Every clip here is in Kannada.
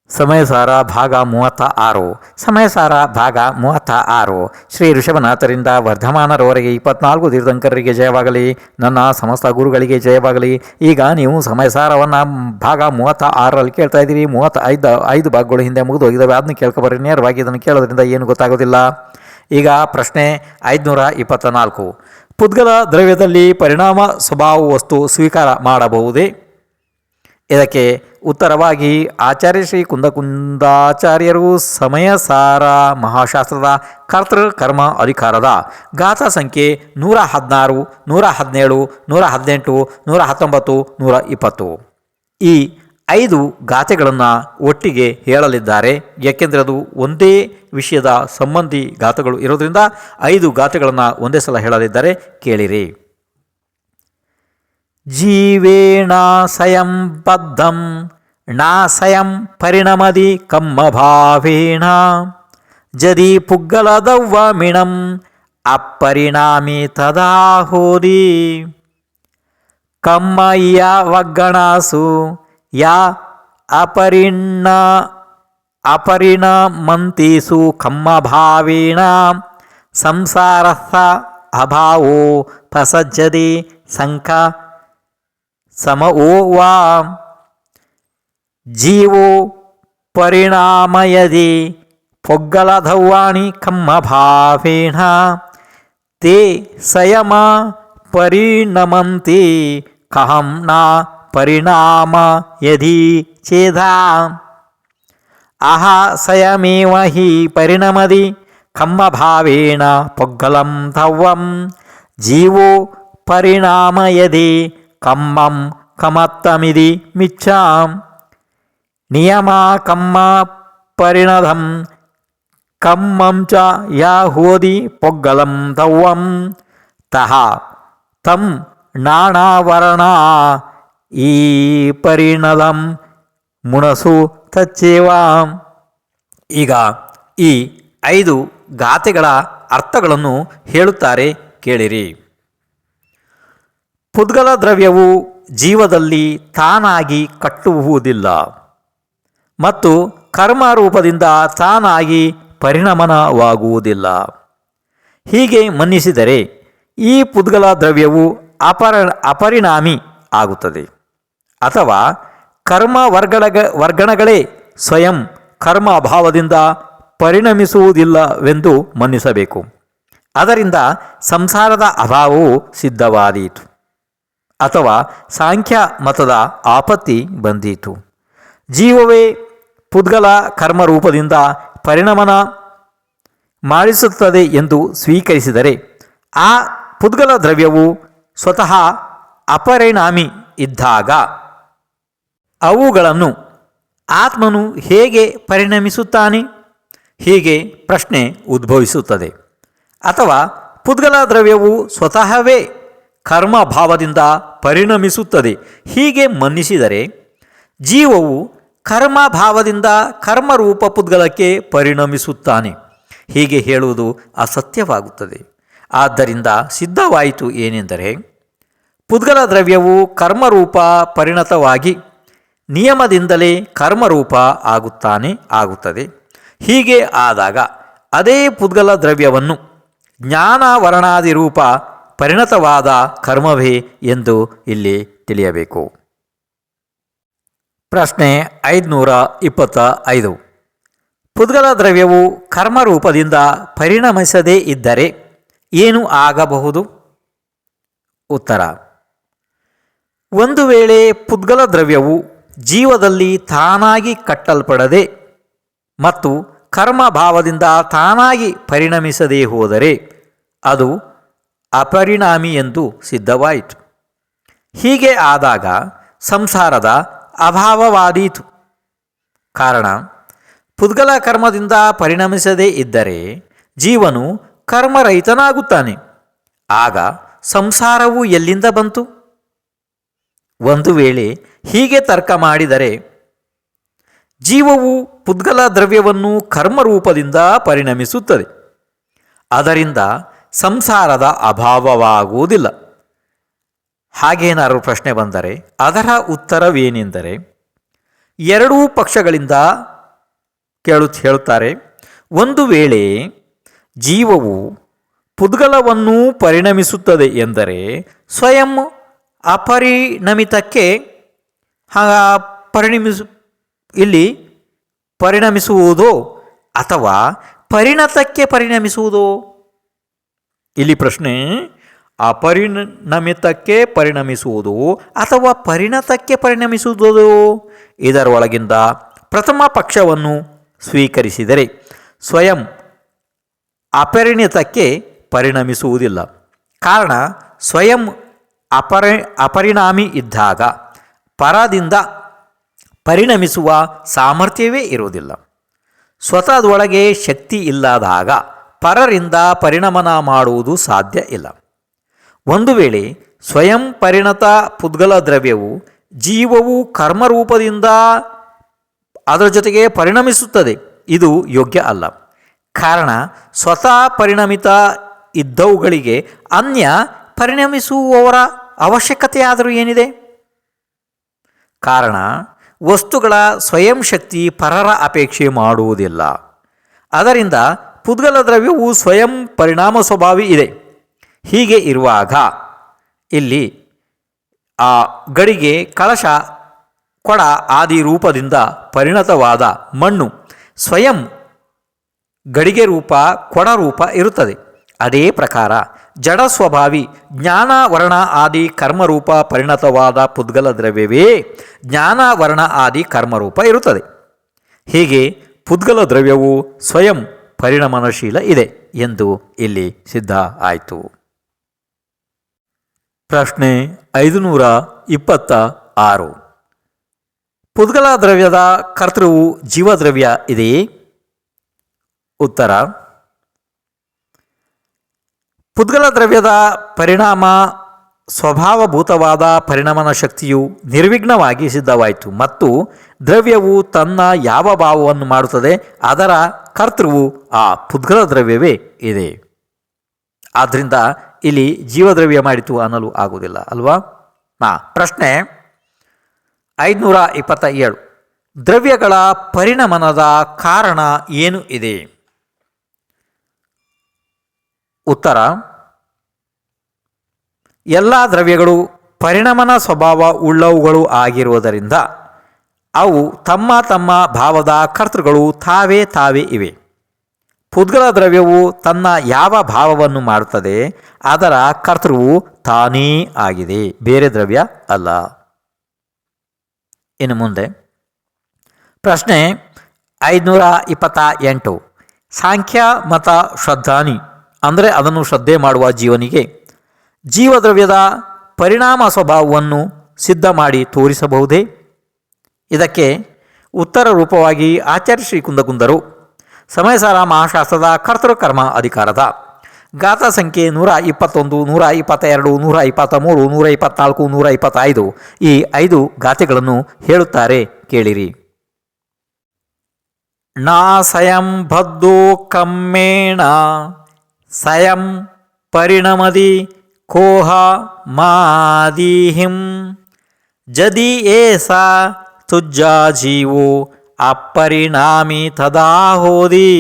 ಸಮಯಸಾರ ಭಾಗ 36. ಸಮಯಸಾರ ಭಾಗ 36. ಶ್ರೀ ಋಷಭನಾಥರಿಂದ ವರ್ಧಮಾನರವರೆಗೆ 24 ತೀರ್ಥಂಕರರಿಗೆ ಜಯವಾಗಲಿ. ನನ್ನ ಸಮಸ್ತ ಗುರುಗಳಿಗೆ ಜಯವಾಗಲಿ. ಈಗ ನೀವು ಸಮಯಸಾರವನ್ನು ಭಾಗ 36ರಲ್ಲಿ ಕೇಳ್ತಾ ಇದ್ದೀರಿ. 35 ಭಾಗಗಳು ಹಿಂದೆ ಮುಗಿದು ಹೋಗಿದ್ದಾವೆ. ಅದನ್ನು ಕೇಳ್ಕೊಬರ್ರಿ. ನೇರವಾಗಿ ಇದನ್ನು ಕೇಳೋದ್ರಿಂದ ಏನು ಗೊತ್ತಾಗೋದಿಲ್ಲ. ಈಗ ಪ್ರಶ್ನೆ 524. ಪುದ್ಗಲ ದ್ರವ್ಯದಲ್ಲಿ ಪರಿಣಾಮ ಸ್ವಭಾವ ವಸ್ತು ಸ್ವೀಕಾರ ಮಾಡಬಹುದೇ? ಇದಕ್ಕೆ ಉತ್ತರವಾಗಿ ಆಚಾರ್ಯ ಶ್ರೀ ಕುಂದಕುಂದಾಚಾರ್ಯರು ಸಮಯಸಾರ ಮಹಾಶಾಸ್ತ್ರದ ಕರ್ತೃ ಕರ್ಮ ಅಧಿಕಾರದ ಗಾಥಾ ಸಂಖ್ಯೆ 116, 117, 118, 119, 120 ಈ 5 ಗಾಥೆಗಳನ್ನು ಒಟ್ಟಿಗೆ ಹೇಳಲಿದ್ದಾರೆ. ಯಾಕೆಂದರೆ ಅದು ಒಂದೇ ವಿಷಯದ ಸಂಬಂಧಿ ಗಾಥೆಗಳು ಇರೋದ್ರಿಂದ 5 ಗಾಥೆಗಳನ್ನು ಒಂದೇ ಸಲ ಹೇಳಲಿದ್ದಾರೆ. ಕೇಳಿರಿ. ಜೀವೇಣ ಸ್ವಯಂ ಬದ್ಧಂ ನಾ ಸ್ವಯಂ ಪರಿಣಮದಿ ಕಮ್ಮಭಾವೇಣ ಜದಿ ಪುಗ್ಗಲದವ್ವಮಿಣಂ ಅಪರಿಣಾಮಿ ತದಾ ಹೋದಿ ಕಮ್ಮಯ್ಯ ವಗ್ಗಣಾಸು ಯಾ ಅಪರಿಣಮಂತಿಸು ಕಮ್ಮಭಾವೇಣ ಸಂಸಾರಸ್ಥ ಅಭಾವೋ ಪ್ರಸಜ್ಜದಿ ಸಂಕ ಸಮೋ ವಾ ಜೀವೋ ಪರಿಣಾಮಯದಿ ಪೊಗ್ಗಲಧೌವಾಣಿ ಕಮ್ಮಭಾವೇಣ ತೇ ಸಂಯಮ ಪರಿಣಮಂತಿ ಕಹಂ ನ ಪರಿಣಾಮ ಯದಿ ಚೇದಾ ಅಹ ಸಂಯಮೇವ ಹಿ ಪರಿಣಮದಿ ಕಮ್ಮಭಾವೇಣ ಪೊಗ್ಗಲಂ ಧವ್ವಂ ಜೀವೋ ಪರಿಣಾಮಯದಿ ಕಮ್ಮಂ ಕಮತ್ತಮಿದಿ ಮಿಚ್ಛಾಂ ನಿಯಮ ಕಮ್ಮ ಪರಿಣಧಂ ಕಮ್ಮಂ ಚ ಯಾ ಹೋದಿ ಪೊಗ್ಗಲಂ ಧವ್ವಂ ತಹ ತಂ ನಾನಾವರಣ ಈ ಪರಿಣದಂ ಮುಣಸು ತಚ್ಚೇವ. ಈಗ ಈ 5 ಗಾಥೆಗಳ ಅರ್ಥಗಳನ್ನು ಹೇಳುತ್ತಾರೆ. ಕೇಳಿರಿ. ಪುದ್ಗಲ ದ್ರವ್ಯವು ಜೀವದಲ್ಲಿ ತಾನಾಗಿ ಕಟ್ಟುವುದಿಲ್ಲ ಮತ್ತು ಕರ್ಮರೂಪದಿಂದ ತಾನಾಗಿ ಪರಿಣಮನವಾಗುವುದಿಲ್ಲ. ಹೀಗೆ ಮನ್ನಿಸಿದರೆ ಈ ಪುದ್ಗಲ ದ್ರವ್ಯವು ಅಪರಿಣಾಮಿ ಆಗುತ್ತದೆ ಅಥವಾ ಕರ್ಮ ವರ್ಗಣಗಳೇ ಸ್ವಯಂ ಕರ್ಮ ಅಭಾವದಿಂದ ಪರಿಣಮಿಸುವುದಿಲ್ಲವೆಂದು ಮನ್ನಿಸಬೇಕು. ಅದರಿಂದ ಸಂಸಾರದ ಅಭಾವವು ಸಿದ್ಧವಾದೀತು ಅಥವಾ ಸಾಂಖ್ಯ ಮತದ ಆಪತ್ತಿ ಬಂದೀತು. ಜೀವವೇ ಪುದ್ಗಲ ಕರ್ಮರೂಪದಿಂದ ಪರಿಣಮನ ಮಾಡಿಸುತ್ತದೆ ಎಂದು ಸ್ವೀಕರಿಸಿದರೆ ಆ ಪುದ್ಗಲ ದ್ರವ್ಯವು ಸ್ವತಃ ಅಪರಿಣಾಮಿ ಇದ್ದಾಗ ಅವುಗಳನ್ನು ಆತ್ಮನು ಹೇಗೆ ಪರಿಣಮಿಸುತ್ತಾನೆ? ಹೀಗೆ ಪ್ರಶ್ನೆ ಉದ್ಭವಿಸುತ್ತದೆ. ಅಥವಾ ಪುದ್ಗಲ ದ್ರವ್ಯವು ಸ್ವತಃವೇ ಕರ್ಮಭಾವದಿಂದ ಪರಿಣಮಿಸುತ್ತದೆ. ಹೀಗೆ ಮನ್ನಿಸಿದರೆ ಜೀವವು ಕರ್ಮಭಾವದಿಂದ ಕರ್ಮರೂಪ ಪುದ್ಗಲಕ್ಕೆ ಪರಿಣಮಿಸುತ್ತಾನೆ. ಹೀಗೆ ಹೇಳುವುದು ಅಸತ್ಯವಾಗುತ್ತದೆ. ಆದ್ದರಿಂದ ಸಿದ್ಧವಾಯಿತು ಏನೆಂದರೆ ಪುದ್ಗಲ ದ್ರವ್ಯವು ಕರ್ಮರೂಪ ಪರಿಣತವಾಗಿ ನಿಯಮದಿಂದಲೇ ಕರ್ಮರೂಪ ಆಗುತ್ತದೆ. ಹೀಗೆ ಆದಾಗ ಅದೇ ಪುದ್ಗಲ ದ್ರವ್ಯವನ್ನು ಜ್ಞಾನಾವರಣಾದಿ ರೂಪ ಪರಿಣತವಾದ ಕರ್ಮವೇ ಎಂದು ಇಲ್ಲಿ ತಿಳಿಯಬೇಕು. ಪ್ರಶ್ನೆ 525. ಪುದ್ಗಲ ದ್ರವ್ಯವು ಕರ್ಮರೂಪದಿಂದ ಪರಿಣಮಿಸದೇ ಇದ್ದರೆ ಏನು ಆಗಬಹುದು? ಉತ್ತರ: ಒಂದು ವೇಳೆ ಪುದ್ಗಲ ದ್ರವ್ಯವು ಜೀವದಲ್ಲಿ ತಾನಾಗಿ ಕಟ್ಟಲ್ಪಡದೆ ಮತ್ತು ಕರ್ಮಭಾವದಿಂದ ತಾನಾಗಿ ಪರಿಣಮಿಸದೇ ಹೋದರೆ ಅದು ಅಪರಿಣಾಮಿ ಎಂದು ಸಿದ್ಧವಾಯಿತು. ಹೀಗೆ ಆದಾಗ ಸಂಸಾರದ ಅಭಾವವಾದೀತು. ಕಾರಣ ಪುದ್ಗಲ ಕರ್ಮದಿಂದ ಪರಿಣಮಿಸದೇ ಇದ್ದರೆ ಜೀವನು ಕರ್ಮರಹಿತನಾಗುತ್ತಾನೆ. ಆಗ ಸಂಸಾರವು ಎಲ್ಲಿಂದ ಬಂತು? ಒಂದು ವೇಳೆ ಹೀಗೆ ತರ್ಕ ಮಾಡಿದರೆ ಜೀವವು ಪುದ್ಗಲ ದ್ರವ್ಯವನ್ನು ಕರ್ಮರೂಪದಿಂದ ಪರಿಣಮಿಸುತ್ತದೆ. ಅದರಿಂದ ಸಂಸಾರದ ಅಭಾವವಾಗುವುದಿಲ್ಲ. ಹಾಗೇನಾದರೂ ಪ್ರಶ್ನೆ ಬಂದರೆ ಅದರ ಉತ್ತರವೇನೆಂದರೆ ಎರಡೂ ಪಕ್ಷಗಳಿಂದ ಹೇಳುತ್ತಾರೆ. ಒಂದು ವೇಳೆ ಜೀವವು ಪುದ್ಗಲವನ್ನು ಪರಿಣಮಿಸುತ್ತದೆ ಎಂದರೆ ಸ್ವಯಂ ಅಪರಿಣಮಿತಕ್ಕೆ ಇಲ್ಲಿ ಪರಿಣಮಿಸುವುದೋ ಅಥವಾ ಪರಿಣತಕ್ಕೆ ಪರಿಣಮಿಸುವುದೋ? ಇಲ್ಲಿ ಪ್ರಶ್ನೆ ಅಪರಿಣಮಿತಕ್ಕೆ ಪರಿಣಮಿಸುವುದು ಅಥವಾ ಪರಿಣತಕ್ಕೆ ಪರಿಣಮಿಸುವುದೋ? ಇದರೊಳಗಿಂದ ಪ್ರಥಮ ಪಕ್ಷವನ್ನು ಸ್ವೀಕರಿಸಿದರೆ ಸ್ವಯಂ ಅಪರಿಣಿತಕ್ಕೆ ಪರಿಣಮಿಸುವುದಿಲ್ಲ. ಕಾರಣ ಸ್ವಯಂ ಅಪರಿಣಾಮಿ ಇದ್ದಾಗ ಪರದಿಂದ ಪರಿಣಮಿಸುವ ಸಾಮರ್ಥ್ಯವೇ ಇರುವುದಿಲ್ಲ. ಸ್ವತಃ ಒಳಗೆ ಶಕ್ತಿ ಇಲ್ಲದಾಗ ಪರರಿಂದ ಪರಿಣಮನ ಮಾಡುವುದು ಸಾಧ್ಯ ಇಲ್ಲ. ಒಂದು ವೇಳೆ ಸ್ವಯಂ ಪರಿಣತ ಪುದ್ಗಲ ದ್ರವ್ಯವು ಜೀವವು ಕರ್ಮರೂಪದಿಂದ ಅದರ ಜೊತೆಗೆ ಪರಿಣಮಿಸುತ್ತದೆ, ಇದು ಯೋಗ್ಯ ಅಲ್ಲ. ಕಾರಣ ಸ್ವತಃ ಪರಿಣಮಿತ ಇದ್ದವುಗಳಿಗೆ ಅನ್ಯ ಪರಿಣಮಿಸುವವರ ಅವಶ್ಯಕತೆಯಾದರೂ ಏನಿದೆ? ಕಾರಣ ವಸ್ತುಗಳ ಸ್ವಯಂ ಶಕ್ತಿ ಪರರ ಅಪೇಕ್ಷೆ ಮಾಡುವುದಿಲ್ಲ. ಅದರಿಂದ ಪುದ್ಗಲ ದ್ರವ್ಯವು ಸ್ವಯಂ ಪರಿಣಾಮ ಸ್ವಭಾವಿ ಇದೆ. ಹೀಗೆ ಇರುವಾಗ ಇಲ್ಲಿ ಆ ಗಡಿಗೆ, ಕಳಶ, ಕೊಡ ಆದಿ ರೂಪದಿಂದ ಪರಿಣತವಾದ ಮಣ್ಣು ಸ್ವಯಂ ಗಡಿಗೆ ರೂಪ, ಕೊಡ ರೂಪ ಇರುತ್ತದೆ. ಅದೇ ಪ್ರಕಾರ ಜಡ ಸ್ವಭಾವಿ ಜ್ಞಾನ ವರ್ಣ ಆದಿ ಕರ್ಮರೂಪ ಪರಿಣತವಾದ ಪುದ್ಗಲ ದ್ರವ್ಯವೇ ಜ್ಞಾನ ವರ್ಣ ಆದಿ ಕರ್ಮರೂಪ ಇರುತ್ತದೆ. ಹೀಗೆ ಪುದ್ಗಲ ದ್ರವ್ಯವು ಸ್ವಯಂ ಪರಿಣಮನಶೀಲ ಇದೆ ಎಂದು ಇಲ್ಲಿ ಸಿದ್ಧ ಆಯಿತು. ಪ್ರಶ್ನೆ 526. ಪುದ್ಗಲ ದ್ರವ್ಯದ ಕರ್ತೃವು ಜೀವದ್ರವ್ಯ ಇದೆಯೇ? ಉತ್ತರ: ಪುದ್ಗಲ ದ್ರವ್ಯದ ಪರಿಣಾಮ ಸ್ವಭಾವಭೂತವಾದ ಪರಿಣಮನ ಶಕ್ತಿಯು ನಿರ್ವಿಘ್ನವಾಗಿ ಸಿದ್ಧವಾಯಿತು ಮತ್ತು ದ್ರವ್ಯವು ತನ್ನ ಯಾವ ಭಾವವನ್ನು ಮಾಡುತ್ತದೆ ಅದರ ಕರ್ತೃವು ಆ ಪುದ್ಗಲ ದ್ರವ್ಯವೇ ಇದೆ. ಆದ್ದರಿಂದ ಇಲ್ಲಿ ಜೀವದ್ರವ್ಯ ಮಾಡಿತು ಅನ್ನಲು ಆಗುವುದಿಲ್ಲ ಅಲ್ವಾ? ಪ್ರಶ್ನೆ 527. ದ್ರವ್ಯಗಳ ಪರಿಣಮನದ ಕಾರಣ ಏನು ಇದೆ? ಉತ್ತರ: ಎಲ್ಲ ದ್ರವ್ಯಗಳು ಪರಿಣಮನ ಸ್ವಭಾವ ಉಳ್ಳವುಗಳು ಆಗಿರುವುದರಿಂದ ಅವು ತಮ್ಮ ತಮ್ಮ ಭಾವದ ಕರ್ತೃಗಳು ತಾವೇ ಇವೆ. ಪುದ್ಗಲ ದ್ರವ್ಯವು ತನ್ನ ಯಾವ ಭಾವವನ್ನು ಮಾಡುತ್ತದೆ ಅದರ ಕರ್ತೃವು ತಾನೇ ಆಗಿದೆ, ಬೇರೆ ದ್ರವ್ಯ ಅಲ್ಲ. ಇನ್ನು ಮುಂದೆ ಪ್ರಶ್ನೆ 528. ಸಾಂಖ್ಯ ಮತ ಶ್ರದ್ಧಾನಿ ಅಂದರೆ ಅದನ್ನು ಶ್ರದ್ಧೆ ಮಾಡುವ ಜೀವನಿಗೆ ಜೀವದ್ರವ್ಯದ ಪರಿಣಾಮ ಸ್ವಭಾವವನ್ನು ಸಿದ್ಧ ಮಾಡಿ ತೋರಿಸಬಹುದೇ? ಇದಕ್ಕೆ ಉತ್ತರ ರೂಪವಾಗಿ ಆಚಾರ್ಯ ಶ್ರೀ ಕುಂದಕುಂದರು ಸಮಯಸಾರ ಮಹಾಶಾಸ್ತ್ರದ ಕರ್ತೃಕರ್ಮ ಅಧಿಕಾರದ ಗಾಥಾ ಸಂಖ್ಯೆ 121, 122, 123, 124, 125 ಈ 5 ಗಾಥೆಗಳನ್ನು ಹೇಳುತ್ತಾರೆ, ಕೇಳಿರಿ. ನಾ ಸಯಂ ಬದ್ಧೋ ಕಮ್ಮೇಣ ಸಯಂ ಪರಿಣಮದಿ ಕೋಹ ಮಾದಿಹಿಂ ಜದಿ ಏಸಾ ತುಜ್ಜಾ ಜೀವೋ ಅಪರಿಣಾಮಿ ತದಾ ಹೋದಿ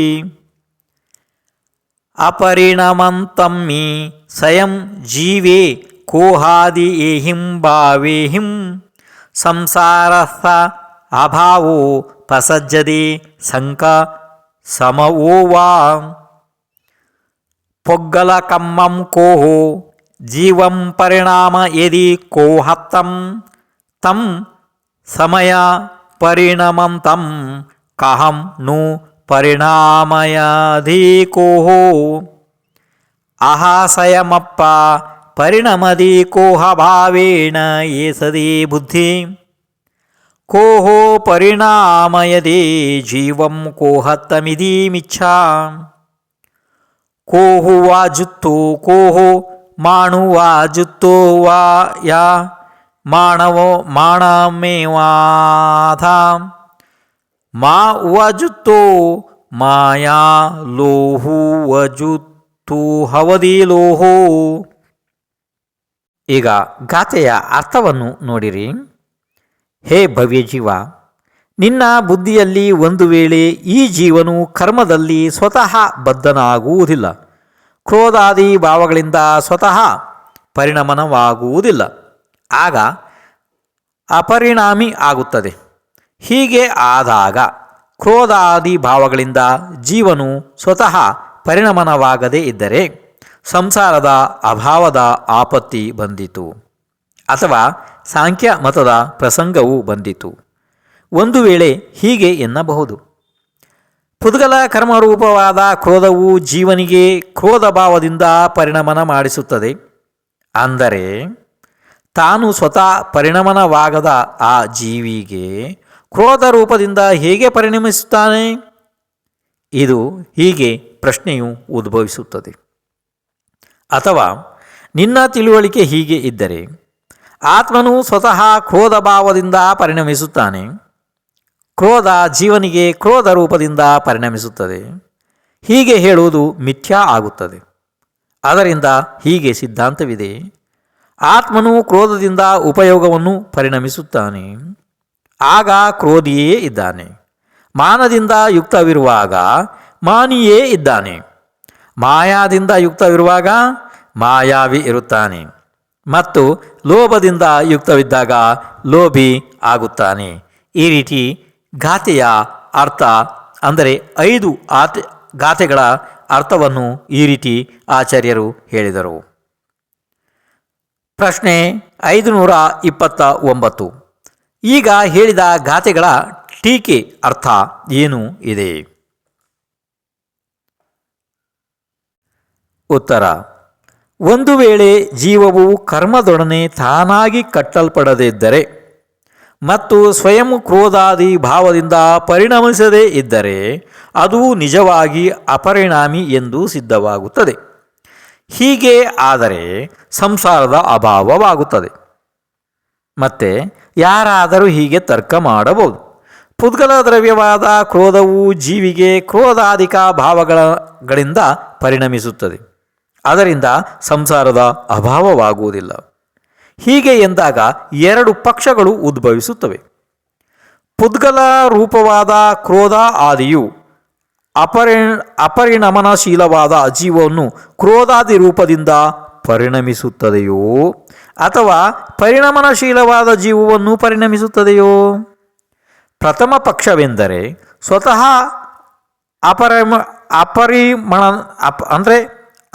ಅಪರಿಣಮಂತಮ್ಮಿ ಸ್ವಯಂ ಜೀವೇ ಕೋಹಾದಿ ಏಹಿಂ ಭಾವೇಹಿಂ ಸಂಸಾರಸ್ಥ ಅಭಾವೋ ಪಸಜ್ಜದಿ ಸಂಕ ಸಮವೋವಾ ಪೊಗ್ಗಲ ಕಮ್ಮಂ ಕೋಹೋ ಜೀವಂ ಪರಿಣಾಮ ಯದಿ ಕೋಹತ್ತಂ ತಂ ಸಮಯ ಪರಿಣಮಂತಂ ಕಹಂ ನು ಪರಿಣಾಮಯಧೀಕೋಹೋ ಅಹಾಸಯಮಪ್ಪ ಪರಿಣಮದಿ ಕೋಹ ಭಾವೇನ ಏಸದಿ ಬುದ್ಧಿ ಕೋಹೋ ಪರಿಣಾಮಯದಿ ಜೀವಂ ಕೋಹತ್ತಮಿದಿ ಮಿಚ್ಛಾ ಕೋಹು ವಾ ಜುತ್ತೋ ಕೋಹೋ ಮಾಣು ವಾ ಜುತ್ತೋ ವಾ ಯಾ ಮಾಣವೋ ಮಾಣಮೇವಾಧ ಮಾ ವಜುತ್ತೋ ಮಾಯಾ ಲೋಹು ವಜುತ್ತು ಹವದಿ ಲೋಹೋ. ಈಗ ಗಾಥೆಯ ಅರ್ಥವನ್ನು ನೋಡಿರಿ. ಹೇ ಭವ್ಯ ಜೀವ, ನಿನ್ನ ಬುದ್ಧಿಯಲ್ಲಿ ಒಂದು ವೇಳೆ ಈ ಜೀವನು ಕರ್ಮದಲ್ಲಿ ಸ್ವತಃ ಬದ್ಧನಾಗುವುದಿಲ್ಲ, ಕ್ರೋಧಾದಿ ಭಾವಗಳಿಂದ ಸ್ವತಃ ಪರಿಣಮನವಾಗುವುದಿಲ್ಲ, ಆಗ ಅಪರಿಣಾಮಿ ಆಗುತ್ತದೆ. ಹೀಗೆ ಆದಾಗ ಕ್ರೋಧಾದಿ ಭಾವಗಳಿಂದ ಜೀವನು ಸ್ವತಃ ಪರಿಣಮನವಾಗದೇ ಇದ್ದರೆ ಸಂಸಾರದ ಅಭಾವದ ಆಪತ್ತಿ ಬಂದಿತು, ಅಥವಾ ಸಾಂಖ್ಯ ಮತದ ಪ್ರಸಂಗವು ಬಂದಿತು. ಒಂದು ವೇಳೆ ಹೀಗೆ ಎನ್ನಬಹುದು: ಪುದ್ಗಲ ಕರ್ಮರೂಪವಾದ ಕ್ರೋಧವು ಜೀವನಿಗೆ ಕ್ರೋಧ ಭಾವದಿಂದ ಪರಿಣಮನ ಮಾಡಿಸುತ್ತದೆ. ಅಂದರೆ ತಾನು ಸ್ವತಃ ಪರಿಣಮನವಾಗದ ಆ ಜೀವಿಗೆ ಕ್ರೋಧ ರೂಪದಿಂದ ಹೇಗೆ ಪರಿಣಮಿಸುತ್ತಾನೆ? ಇದು ಹೀಗೆ ಪ್ರಶ್ನೆಯು ಉದ್ಭವಿಸುತ್ತದೆ. ಅಥವಾ ನಿನ್ನ ತಿಳುವಳಿಕೆ ಹೀಗೆ ಇದ್ದರೆ ಆತ್ಮನು ಸ್ವತಃ ಕ್ರೋಧ ಭಾವದಿಂದ ಪರಿಣಮಿಸುತ್ತಾನೆ, ಕ್ರೋಧ ಜೀವನಿಗೆ ಕ್ರೋಧ ರೂಪದಿಂದ ಪರಿಣಮಿಸುತ್ತದೆ. ಹೀಗೆ ಹೇಳುವುದು ಮಿಥ್ಯಾ ಆಗುತ್ತದೆ. ಅದರಿಂದ ಹೀಗೆ ಸಿದ್ಧಾಂತವಿದೆ: ಆತ್ಮನು ಕ್ರೋಧದಿಂದ ಉಪಯೋಗವನ್ನು ಪರಿಣಮಿಸುತ್ತಾನೆ, ಆಗ ಕ್ರೋಧಿಯೇ ಇದ್ದಾನೆ. ಮಾನದಿಂದ ಯುಕ್ತವಿರುವಾಗ ಮಾನಿಯೇ ಇದ್ದಾನೆ, ಮಾಯಾದಿಂದ ಯುಕ್ತವಿರುವಾಗ ಮಾಯಾವಿ ಇರುತ್ತಾನೆ, ಮತ್ತು ಲೋಭದಿಂದ ಯುಕ್ತವಿದ್ದಾಗ ಲೋಭಿ ಆಗುತ್ತಾನೆ. ಈ ರೀತಿ ಗಾಥೆಯ ಅರ್ಥ, ಅಂದರೆ 5 ಗಾಥೆಗಳ ಅರ್ಥವನ್ನು ಈ ರೀತಿ ಆಚಾರ್ಯರು ಹೇಳಿದರು. ಪ್ರಶ್ನೆ 529. ಈಗ ಹೇಳಿದ ಗಾಥೆಗಳ ಟೀಕೆ ಅರ್ಥ ಏನು ಇದೆ? ಉತ್ತರ: ಒಂದು ವೇಳೆ ಜೀವವು ಕರ್ಮದೊಡನೆ ತಾನಾಗಿ ಕಟ್ಟಲ್ಪಡದಿದ್ದರೆ ಮತ್ತು ಸ್ವಯಂ ಕ್ರೋಧಾದಿ ಭಾವದಿಂದ ಪರಿಣಮಿಸದೇ ಇದ್ದರೆ ಅದು ನಿಜವಾಗಿ ಅಪರಿಣಾಮಿ ಎಂದು ಸಿದ್ಧವಾಗುತ್ತದೆ. ಹೀಗೆ ಆದರೆ ಸಂಸಾರದ ಅಭಾವವಾಗುತ್ತದೆ. ಮತ್ತೆ ಯಾರಾದರೂ ಹೀಗೆ ತರ್ಕ ಮಾಡಬಹುದು: ಪುದ್ಗಲ ದ್ರವ್ಯವಾದ ಕ್ರೋಧವು ಜೀವಿಗೆ ಕ್ರೋಧಾಧಿಕ ಭಾವಗಳಿಂದ ಪರಿಣಮಿಸುತ್ತದೆ, ಅದರಿಂದ ಸಂಸಾರದ ಅಭಾವವಾಗುವುದಿಲ್ಲ. ಹೀಗೆ ಎಂದಾಗ 2 ಪಕ್ಷಗಳು ಉದ್ಭವಿಸುತ್ತವೆ. ಪುದ್ಗಲ ರೂಪವಾದ ಕ್ರೋಧ ಆದಿಯು ಅಪರಿಣಮನಶೀಲವಾದ ಜೀವವನ್ನು ಕ್ರೋಧಾದಿ ರೂಪದಿಂದ ಪರಿಣಮಿಸುತ್ತದೆಯೋ, ಅಥವಾ ಪರಿಣಮನಶೀಲವಾದ ಜೀವವನ್ನು ಪರಿಣಮಿಸುತ್ತದೆಯೋ? ಪ್ರಥಮ ಪಕ್ಷವೆಂದರೆ ಸ್ವತಃ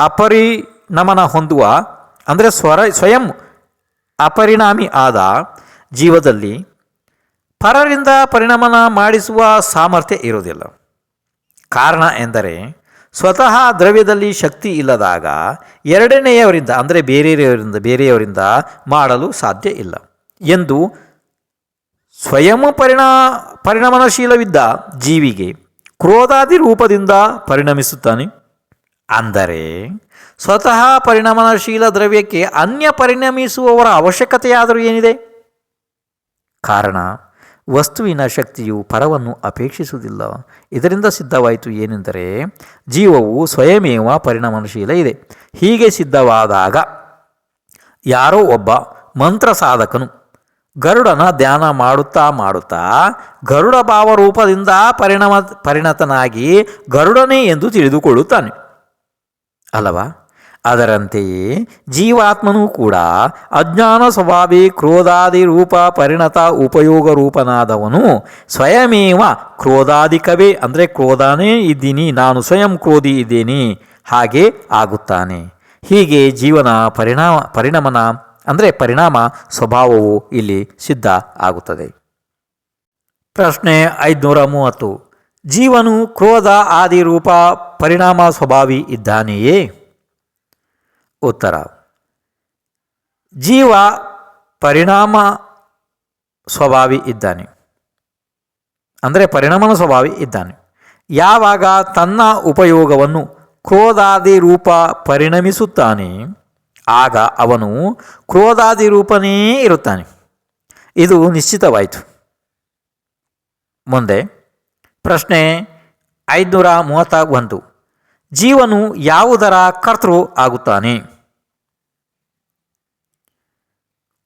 ಅಪರಿಣಮನ ಹೊಂದುವ, ಅಂದರೆ ಸ್ವಯಂ ಅಪರಿಣಾಮಿ ಆದ ಜೀವದಲ್ಲಿ ಪರರಿಂದ ಪರಿಣಮನ ಮಾಡಿಸುವ ಸಾಮರ್ಥ್ಯ ಇರುವುದಿಲ್ಲ. ಕಾರಣ ಎಂದರೆ ಸ್ವತಃ ದ್ರವ್ಯದಲ್ಲಿ ಶಕ್ತಿ ಇಲ್ಲದಾಗ ಎರಡನೆಯವರಿಂದ, ಅಂದರೆ ಬೇರೆಯವರಿಂದ ಮಾಡಲು ಸಾಧ್ಯ ಇಲ್ಲ ಎಂದು ಸ್ವಯಂ ಪರಿಣಮನಶೀಲವಿದ್ದ ಜೀವಿಗೆ ಕ್ರೋಧಾದಿ ರೂಪದಿಂದ ಪರಿಣಮಿಸುತ್ತಾನೆ. ಅಂದರೆ ಸ್ವತಃ ಪರಿಣಮನಶೀಲ ದ್ರವ್ಯಕ್ಕೆ ಅನ್ಯ ಪರಿಣಮಿಸುವವರ ಅವಶ್ಯಕತೆಯಾದರೂ ಏನಿದೆ? ಕಾರಣ ವಸ್ತುವಿನ ಶಕ್ತಿಯು ಪರವನ್ನು ಅಪೇಕ್ಷಿಸುವುದಿಲ್ಲ. ಇದರಿಂದ ಸಿದ್ಧವಾಯಿತು ಏನೆಂದರೆ ಜೀವವು ಸ್ವಯಮೇವ ಪರಿಣಮನಶೀಲ ಇದೆ. ಹೀಗೆ ಸಿದ್ಧವಾದಾಗ ಯಾರೋ ಒಬ್ಬ ಮಂತ್ರ ಸಾಧಕನು ಗರುಡನ ಧ್ಯಾನ ಮಾಡುತ್ತಾ ಗರುಡ ಭಾವರೂಪದಿಂದ ಪರಿಣತನಾಗಿ ಗರುಡನೇ ಎಂದು ತಿಳಿದುಕೊಳ್ಳುತ್ತಾನೆ ಅಲ್ಲವಾ? ಅದರಂತೆಯೇ ಜೀವಾತ್ಮನೂ ಕೂಡ ಅಜ್ಞಾನ ಸ್ವಭಾವಿ ಕ್ರೋಧಾದಿ ರೂಪ ಪರಿಣತ ಉಪಯೋಗ ರೂಪನಾದವನು ಸ್ವಯಮೇವ ಕ್ರೋಧಾಧಿಕವೇ, ಅಂದರೆ ಕ್ರೋಧನೇ ಇದ್ದೀನಿ, ನಾನು ಸ್ವಯಂ ಕ್ರೋಧಿ ಇದ್ದೀನಿ, ಹಾಗೆ ಆಗುತ್ತಾನೆ. ಹೀಗೆ ಜೀವನ ಪರಿಣಾಮ ಸ್ವಭಾವವು ಇಲ್ಲಿ ಸಿದ್ಧ ಆಗುತ್ತದೆ. ಪ್ರಶ್ನೆ 530. ಜೀವನು ಕ್ರೋಧ ಆದಿ ರೂಪ ಪರಿಣಾಮ ಸ್ವಭಾವಿ ಇದ್ದಾನೆಯೇ? ಉತ್ತರ: ಜೀವ ಪರಿಣಾಮ ಸ್ವಭಾವಿ ಇದ್ದಾನೆ, ಅಂದರೆ ಪರಿಣಾಮನ ಸ್ವಭಾವಿ ಇದ್ದಾನೆ. ಯಾವಾಗ ತನ್ನ ಉಪಯೋಗವನ್ನು ಕ್ರೋಧಾದಿ ರೂಪ ಪರಿಣಮಿಸುತ್ತಾನೆ ಆಗ ಅವನು ಕ್ರೋಧಾದಿ ರೂಪನೇ ಇರುತ್ತಾನೆ. ಇದು ನಿಶ್ಚಿತವಾಯಿತು. ಮುಂದೆ ಪ್ರಶ್ನೆ 531. ಜೀವನು ಯಾವುದರ ಕರ್ತೃ ಆಗುತ್ತಾನೆ?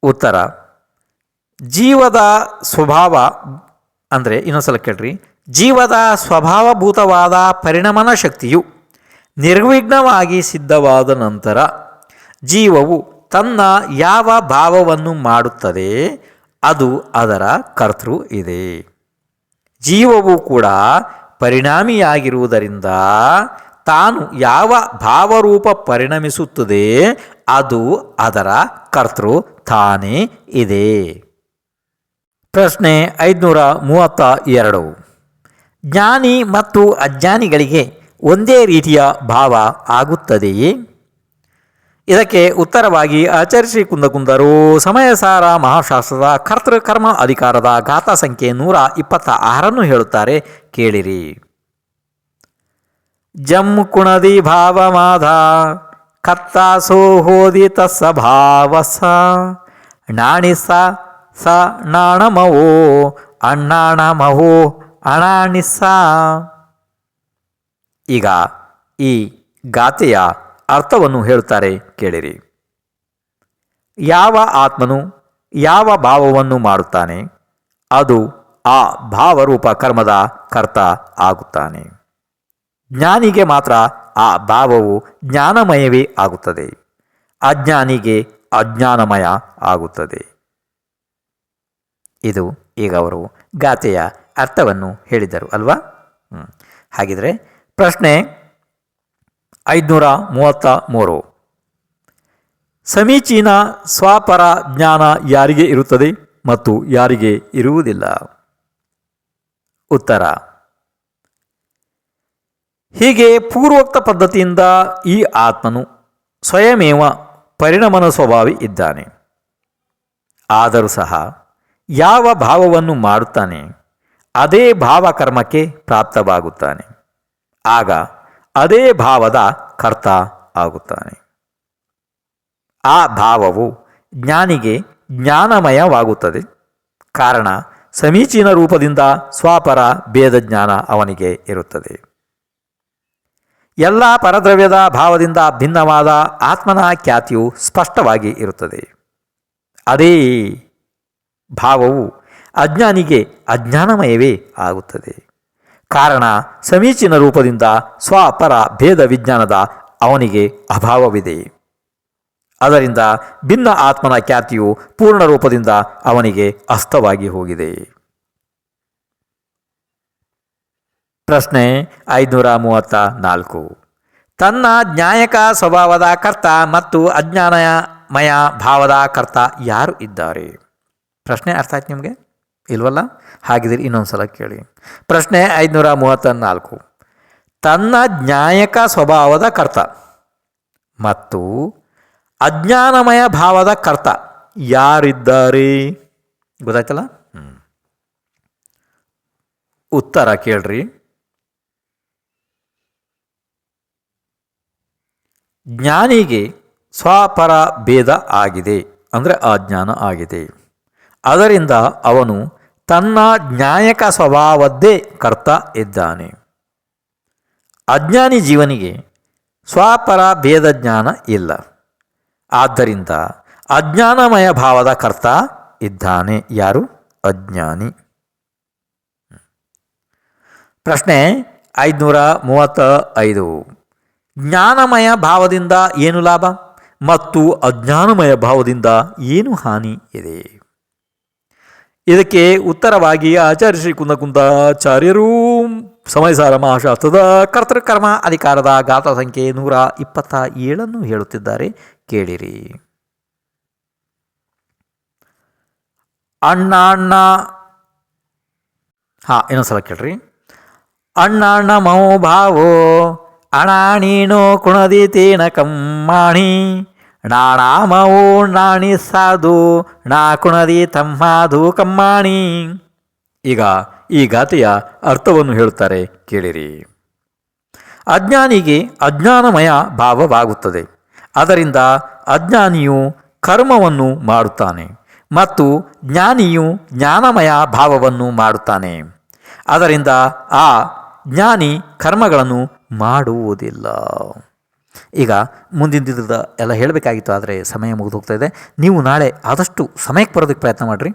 ಉತ್ತರ: ಜೀವದ ಸ್ವಭಾವ ಅಂದರೆ ಇನ್ನೊಂದ್ಸಲ ಕೇಳ್ರಿ. ಜೀವದ ಸ್ವಭಾವಭೂತವಾದ ಪರಿಣಮನ ಶಕ್ತಿಯು ನಿರ್ವಿಘ್ನವಾಗಿ ಸಿದ್ಧವಾದ ನಂತರ ಜೀವವು ತನ್ನ ಯಾವ ಭಾವವನ್ನು ಮಾಡುತ್ತದೆ ಅದು ಅದರ ಕರ್ತೃ ಇದೆ. ಜೀವವು ಕೂಡ ಪರಿಣಾಮಿಯಾಗಿರುವುದರಿಂದ ತಾನು ಯಾವ ಭಾವರೂಪ ಪರಿಣಮಿಸುತ್ತದೆ ಅದು ಅದರ ಕರ್ತೃ ತಾನೇ ಇದೆ. ಪ್ರಶ್ನೆ 532. ಜ್ಞಾನಿ ಮತ್ತು ಅಜ್ಞಾನಿಗಳಿಗೆ ಒಂದೇ ರೀತಿಯ ಭಾವ ಆಗುತ್ತದೆಯೇ? ಇದಕ್ಕೆ ಉತ್ತರವಾಗಿ ಆಚಾರ್ಯ ಶ್ರೀ ಕುಂದಕುಂದರು ಸಮಯಸಾರ ಮಹಾಶಾಸ್ತ್ರದ ಕರ್ತೃಕರ್ಮ ಅಧಿಕಾರದ ಗಾಥಾ ಸಂಖ್ಯೆ 126 ಹೇಳುತ್ತಾರೆ, ಕೇಳಿರಿ. ಜಂ ಕುಣದಿ ಭಾವಮಾಧ ಕತ್ತಾಸೋ ಹೋದಿ ತಸ್ಸ ಭಾವಸ ನಾಣಿಸ ಸ ನಾಣಮವೋ ಅಣ್ಣಾಣಮವೋ ಅಣಾಣಿಸ. ಈಗ ಈ ಗಾಥೆಯ ಅರ್ಥವನ್ನು ಹೇಳುತ್ತಾರೆ, ಕೇಳಿರಿ. ಯಾವ ಆತ್ಮನು ಯಾವ ಭಾವವನ್ನು ಮಾಡುತ್ತಾನೆ ಅದು ಆ ಭಾವರೂಪ ಕರ್ಮದ ಕರ್ತ ಆಗುತ್ತಾನೆ. ಜ್ಞಾನಿಗೆ ಮಾತ್ರ ಆ ಭಾವವು ಜ್ಞಾನಮಯವೇ ಆಗುತ್ತದೆ, ಅಜ್ಞಾನಿಗೆ ಅಜ್ಞಾನಮಯ ಆಗುತ್ತದೆ. ಇದು ಈಗ ಅವರು ಗಾಥೆಯ ಅರ್ಥವನ್ನು ಹೇಳಿದರು ಅಲ್ವಾ? ಹಾಗಿದ್ರೆ ಪ್ರಶ್ನೆ 533. ಸಮೀಚೀನ ಸ್ವಾಪರ ಜ್ಞಾನ ಯಾರಿಗೆ ಇರುತ್ತದೆ ಮತ್ತು ಯಾರಿಗೆ ಇರುವುದಿಲ್ಲ? ಉತ್ತರ. ಹೀಗೆ ಪೂರ್ವೋಕ್ತ ಪದ್ಧತಿಯಿಂದ ಈ ಆತ್ಮನು ಸ್ವಯಮೇವ ಪರಿಣಮನ ಸ್ವಭಾವಿ ಇದ್ದಾನೆ. ಆದರೂ ಸಹ ಯಾವ ಭಾವವನ್ನು ಮಾಡುತ್ತಾನೆ ಅದೇ ಭಾವಕರ್ಮಕ್ಕೆ ಪ್ರಾಪ್ತವಾಗುತ್ತಾನೆ. ಆಗ ಅದೇ ಭಾವದ ಕರ್ತ ಆಗುತ್ತಾನೆ. ಆ ಭಾವವು ಜ್ಞಾನಿಗೆ ಜ್ಞಾನಮಯವಾಗುತ್ತದೆ. ಕಾರಣ ಸಮೀಚೀನ ರೂಪದಿಂದ ಸ್ವಾಪರ ಭೇದ ಜ್ಞಾನ ಅವನಿಗೆ ಇರುತ್ತದೆ. ಎಲ್ಲ ಪರದ್ರವ್ಯದ ಭಾವದಿಂದ ಭಿನ್ನವಾದ ಆತ್ಮನ ಖ್ಯಾತಿಯು ಸ್ಪಷ್ಟವಾಗಿ ಇರುತ್ತದೆ. ಅದೇ ಭಾವವು ಅಜ್ಞಾನಿಗೆ ಅಜ್ಞಾನಮಯವೇ ಆಗುತ್ತದೆ. ಕಾರಣ ಸಮೀಚೀನ ರೂಪದಿಂದ ಸ್ವಪರ ಭೇದ ವಿಜ್ಞಾನದ ಅವನಿಗೆ ಅಭಾವವಿದೆ. ಅದರಿಂದ ಭಿನ್ನ ಆತ್ಮನ ಖ್ಯಾತಿಯು ಪೂರ್ಣ ರೂಪದಿಂದ ಅವನಿಗೆ ಅಸ್ತವಾಗಿ ಹೋಗಿದೆ. ಪ್ರಶ್ನೆ 534. ತನ್ನ ಜ್ಞಾಯಕ ಸ್ವಭಾವದ ಕರ್ತ ಮತ್ತು ಅಜ್ಞಾನಮಯ ಭಾವದ ಕರ್ತ ಯಾರು ಇದ್ದಾರೆ? ಪ್ರಶ್ನೆ ಅರ್ಥ ಆಯ್ತು ನಿಮಗೆ ಇಲ್ವಲ್ಲ? ಹಾಗಿದ್ರೆ ಇನ್ನೊಂದು ಸಲ ಕೇಳಿ. ಪ್ರಶ್ನೆ 534. ತನ್ನ ಜ್ಞಾಯಕ ಸ್ವಭಾವದ ಕರ್ತ ಮತ್ತು ಅಜ್ಞಾನಮಯ ಭಾವದ ಕರ್ತ ಯಾರಿದ್ದಾರೆ? ಗೊತ್ತಾಯ್ತಲ್ಲ? ಉತ್ತರ ಕೇಳ್ರಿ. ಜ್ಞಾನಿಗೆ ಸ್ವಪರ ಭೇದ ಆಗಿದೆ, ಅಂದರೆ ಅಜ್ಞಾನ ಆಗಿದೆ. ಅದರಿಂದ ಅವನು ತನ್ನ ಜ್ಞಾಯಕ ಸ್ವಭಾವದ್ದೇ ಕರ್ತ ಇದ್ದಾನೆ. ಅಜ್ಞಾನಿ ಜೀವನಿಗೆ ಸ್ವಪರ ಭೇದ ಜ್ಞಾನ ಇಲ್ಲ. ಆದ್ದರಿಂದ ಅಜ್ಞಾನಮಯ ಭಾವದ ಕರ್ತ ಇದ್ದಾನೆ. ಯಾರು? ಅಜ್ಞಾನಿ. ಪ್ರಶ್ನೆ 535. ಜ್ಞಾನಮಯ ಭಾವದಿಂದ ಏನು ಲಾಭ ಮತ್ತು ಅಜ್ಞಾನಮಯ ಭಾವದಿಂದ ಏನು ಹಾನಿ ಇದೆ? ಇದಕ್ಕೆ ಉತ್ತರವಾಗಿ ಆಚಾರ್ಯ ಶ್ರೀ ಕುಂದಕುಂದಾಚಾರ್ಯರು ಸಮಯಸಾರ ಮಹಾಶಾಸ್ತ್ರದ ಕರ್ತೃಕರ್ಮ ಅಧಿಕಾರದ ಗಾಥಾ ಸಂಖ್ಯೆ 127 ಹೇಳುತ್ತಿದ್ದಾರೆ, ಕೇಳಿರಿ. ಅಣ್ಣಾಣ್ಣ ಇನ್ನೊಂದ್ಸಲ ಕೇಳ್ರಿ. ಅಣ್ಣಾಣ್ಣ ಮಹೋಭಾವೋ ಅಣಾಣೀಣೋ ಕುಣದಿ ತೇನ ಕಮ್ಮಾಣಿ ನಾಣಾಮವೋ ನಾಣಿ ಸಾಧು ನಾ ಕುಣದಿ ತಮ್ಮಾಧು ಕಮ್ಮಾಣಿ. ಈಗ ಈ ಗಾಥೆಯ ಅರ್ಥವನ್ನು ಹೇಳುತ್ತಾರೆ, ಕೇಳಿರಿ. ಅಜ್ಞಾನಿಗೆ ಅಜ್ಞಾನಮಯ ಭಾವವಾಗುತ್ತದೆ. ಅದರಿಂದ ಅಜ್ಞಾನಿಯು ಕರ್ಮವನ್ನು ಮಾಡುತ್ತಾನೆ ಮತ್ತು ಜ್ಞಾನಿಯು ಜ್ಞಾನಮಯ ಭಾವವನ್ನು ಮಾಡುತ್ತಾನೆ. ಅದರಿಂದ ಆ ಜ್ಞಾನಿ ಕರ್ಮಗಳನ್ನು ಮಾಡುವುದಿಲ್ಲ. ಈಗ ಮುಂದಿನ ದಿನದ ಎಲ್ಲ ಹೇಳಬೇಕಾಗಿತ್ತು, ಆದರೆ ಸಮಯ ಮುಗಿದು ಹೋಗ್ತಾ ಇದೆ. ನೀವು ನಾಳೆ ಆದಷ್ಟು ಸಮಯಕ್ಕೆ ಬರೋದಕ್ಕೆ ಪ್ರಯತ್ನ ಮಾಡಿರಿ.